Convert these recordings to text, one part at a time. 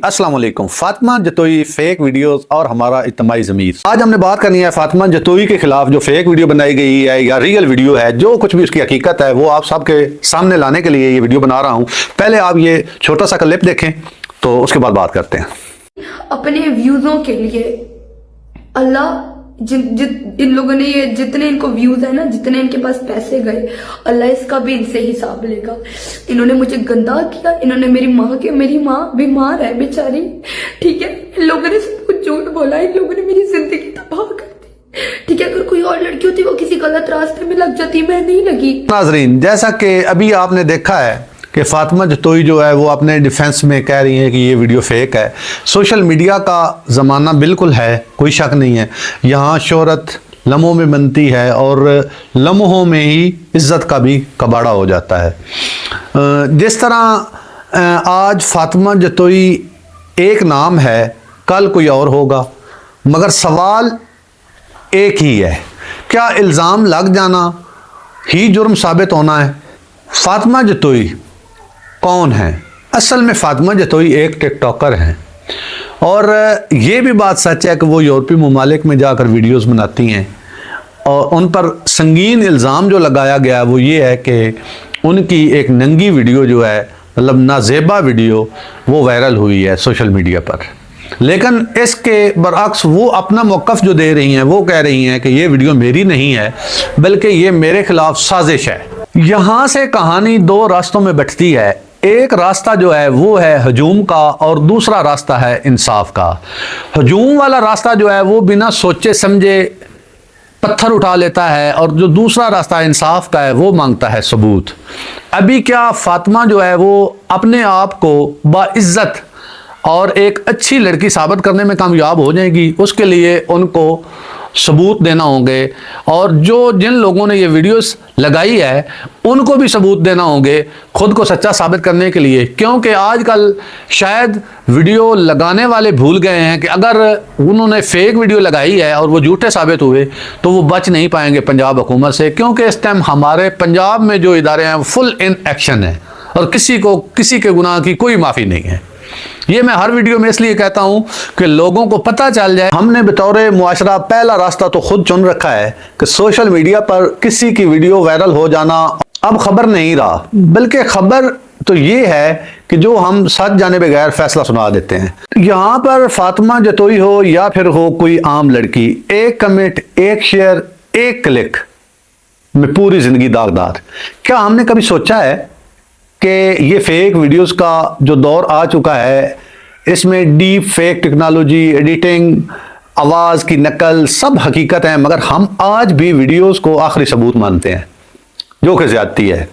अस्सलाम वालेकुम। Fatima Jatoi fake videos और हमारा इज्तिमाई ज़मीर। आज हमने बात करनी है फातिमा जतोई के खिलाफ जो फेक वीडियो बनाई गई है या रियल वीडियो है, जो कुछ भी उसकी हकीकत है वो आप सबके सामने लाने के लिए ये वीडियो बना रहा हूँ। पहले आप ये छोटा सा क्लिप देखें तो उसके बाद बात करते हैं। अपने व्यूजों के लिए अल्लाह इन लोगों ने ये जितने इनको व्यूज है ना, जितने इनके पास पैसे गए, अल्लाह इसका भी इनसे हिसाब लेगा। इन्होंने मुझे गंदा किया, इन्होंने मेरी माँ बीमार है बेचारी, ठीक है। इन लोगों ने सब कुछ झूठ बोला, इन लोगों ने मेरी जिंदगी तबाह कर दी, ठीक है। अगर कोई और लड़की होती वो किसी गलत रास्ते में लग जाती, मैं नहीं लगी। नाजरीन, जैसा कि अभी आपने देखा है कि फातिमा जतोई जो है वो अपने डिफेंस में कह रही है कि ये वीडियो फेक है। सोशल मीडिया का ज़माना बिल्कुल है, कोई शक नहीं है। यहाँ शोहरत लम्हों में बनती है और लम्हों में ही इज़्ज़त का भी कबाड़ा हो जाता है। जिस तरह आज फातिमा जतोई एक नाम है, कल कोई और होगा, मगर सवाल एक ही है, क्या इल्ज़ाम लग जाना ही जुर्म साबित होना है? फातिमा जतोई कौन है? असल में फातिमा जतोई एक टिकटॉकर हैं और ये भी बात सच है कि वो यूरोपीय ममालिक में जाकर वीडियोस बनाती हैं और उन पर संगीन इल्ज़ाम जो लगाया गया वो ये है कि उनकी एक नंगी वीडियो जो है, मतलब नाजेबा वीडियो, वो वायरल हुई है सोशल मीडिया पर। लेकिन इसके बरअक्स वो अपना मौक़िफ़ जो दे रही हैं, वो कह रही हैं कि ये वीडियो मेरी नहीं है बल्कि ये मेरे खिलाफ साजिश है। यहाँ से कहानी दो रास्तों में बंटती है। एक रास्ता जो है वो है हजूम का और दूसरा रास्ता है इंसाफ का। हजूम वाला रास्ता जो है वो बिना सोचे समझे पत्थर उठा लेता है और जो दूसरा रास्ता इंसाफ का है वो मांगता है सबूत। अभी क्या फातिमा जो है वो अपने आप को बाइज्जत और एक अच्छी लड़की साबित करने में कामयाब हो जाएगी? उसके लिए उनको सबूत देना होंगे और जिन लोगों ने ये वीडियोस लगाई है उनको भी सबूत देना होंगे खुद को सच्चा साबित करने के लिए। क्योंकि आजकल शायद वीडियो लगाने वाले भूल गए हैं कि अगर उन्होंने फेक वीडियो लगाई है और वो झूठे साबित हुए तो वो बच नहीं पाएंगे पंजाब हुकूमत से। क्योंकि इस टाइम हमारे पंजाब में जो इदारे हैं फुल इन एक्शन है और किसी के गुनाह की कोई माफ़ी नहीं है। ये मैं हर वीडियो में इसलिए कहता हूं कि लोगों को पता चल जाए। हमने बतौर मुआशरा पहला रास्ता तो खुद चुन रखा है कि सोशल मीडिया पर किसी की वीडियो वायरल हो जाना अब खबर नहीं रहा, बल्कि खबर तो ये है कि जो हम सच जाने बगैर फैसला सुना देते हैं। यहाँ पर फातिमा जतोई हो या फिर हो कोई आम लड़की, एक कमेंट, एक शेयर, एक क्लिक में पूरी जिंदगी दागदार। क्या हमने कभी सोचा है कि ये फेक वीडियोस का जो दौर आ चुका है, इसमें डीप फेक टेक्नोलॉजी, एडिटिंग, आवाज़ की नकल सब हकीकत है, मगर हम आज भी वीडियोस को आखिरी सबूत मानते हैं, जो कि ज़्यादती है।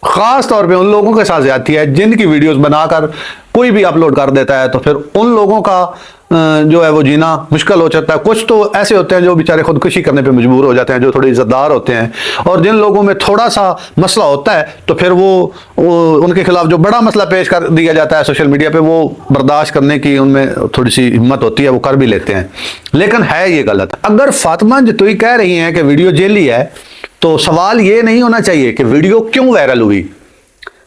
ख़ास तौर पे उन लोगों के साथ ज़्यादती है जिनकी वीडियोस बनाकर कोई भी अपलोड कर देता है, तो फिर उन लोगों का जो है वो जीना मुश्किल हो जाता है। कुछ तो ऐसे होते हैं जो बेचारे खुदकुशी करने पे मजबूर हो जाते हैं, जो थोड़े इज्जतदार होते हैं, और जिन लोगों में थोड़ा सा मसला होता है तो फिर वो उनके खिलाफ जो बड़ा मसला पेश कर दिया जाता है सोशल मीडिया पे, वो बर्दाश्त करने की उनमें थोड़ी सी हिम्मत होती है, वो कर भी लेते हैं। लेकिन है ये गलत। अगर फातिमा जतोई कह रही हैं कि वीडियो जेली है तो सवाल ये नहीं होना चाहिए कि वीडियो क्यों वायरल हुई।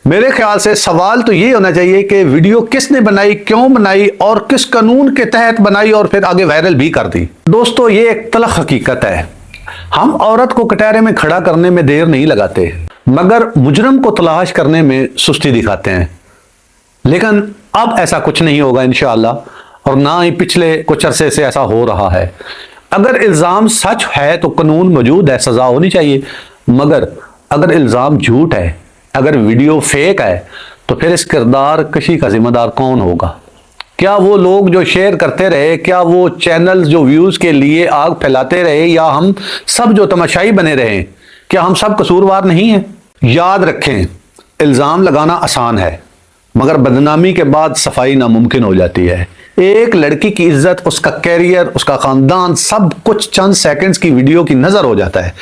मेरे ख्याल से सवाल तो ये होना चाहिए कि वीडियो किसने बनाई, क्यों बनाई और किस कानून के तहत बनाई और फिर आगे वायरल भी कर दी। दोस्तों, ये एक तलख हकीकत है। हम औरत को कटहरे में खड़ा करने में देर नहीं लगाते, मगर मुजरम को तलाश करने में सुस्ती दिखाते हैं। लेकिन अब ऐसा कुछ नहीं होगा इंशाअल्लाह, और ना ही पिछले कुछ अरसे से ऐसा हो रहा है। अगर इल्ज़ाम सच है तो कानून मौजूद है, सजा होनी चाहिए। मगर अगर इल्ज़ाम झूठ है, अगर वीडियो फेक है, तो फिर इस किरदार कशी का जिम्मेदार कौन होगा? क्या वो लोग जो शेयर करते रहे, क्या वो चैनल जो व्यूज़ के लिए आग फैलाते रहे, या हम सब जो तमाशाई बने रहे, क्या हम सब कसूरवार नहीं हैं? याद रखें, इल्ज़ाम लगाना आसान है, मगर बदनामी के बाद सफाई नामुमकिन हो जाती है। एक लड़की की इज्जत, उसका कैरियर, उसका ख़ानदान, सब कुछ चंद सेकंड्स की वीडियो की नज़र हो जाता है।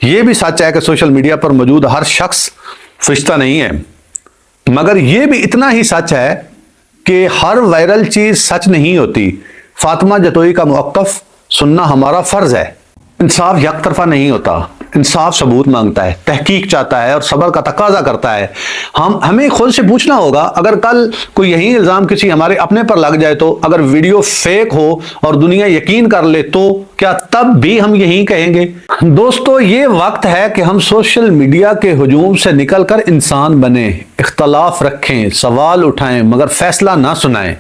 ये भी सच है कि सोशल मीडिया पर मौजूद हर शख्स फरिश्ता नहीं है, मगर यह भी इतना ही सच है कि हर वायरल चीज सच नहीं होती। फातिमा जतोई का मौक़िफ़ सुनना हमारा फर्ज है। इंसाफ यकतरफा नहीं होता। इंसाफ सबूत मांगता है, तहकीक चाहता है और सब्र का तकाजा करता है। हमें खुद से पूछना होगा, अगर कल कोई यही इल्ज़ाम किसी हमारे अपने पर लग जाए, तो अगर वीडियो फेक हो और दुनिया यकीन कर ले, तो क्या तब भी हम यही कहेंगे? दोस्तों, ये वक्त है कि हम सोशल मीडिया के हुजूम से निकल कर इंसान बने, इख्तलाफ रखें, सवाल उठाएं, मगर फैसला ना सुनाएं।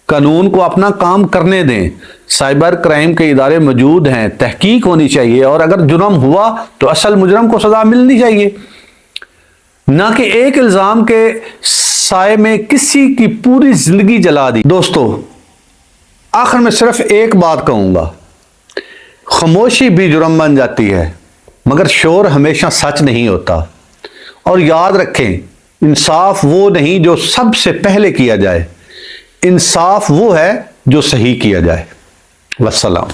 कानून को अपना काम करने दें। साइबर क्राइम के इदारे मौजूद हैं, तहकीक होनी चाहिए, और अगर जुर्म हुआ तो असल मुजरम को सजा मिलनी चाहिए, ना कि एक इल्ज़ाम के साए में किसी की पूरी जिंदगी जला दी। दोस्तों, आखिर में सिर्फ एक बात कहूँगा, खामोशी भी जुर्म बन जाती है, मगर शोर हमेशा सच नहीं होता। और याद रखें, इंसाफ वो नहीं जो सबसे पहले किया जाए, इंसाफ वो है जो सही किया जाए। वस्सलाम।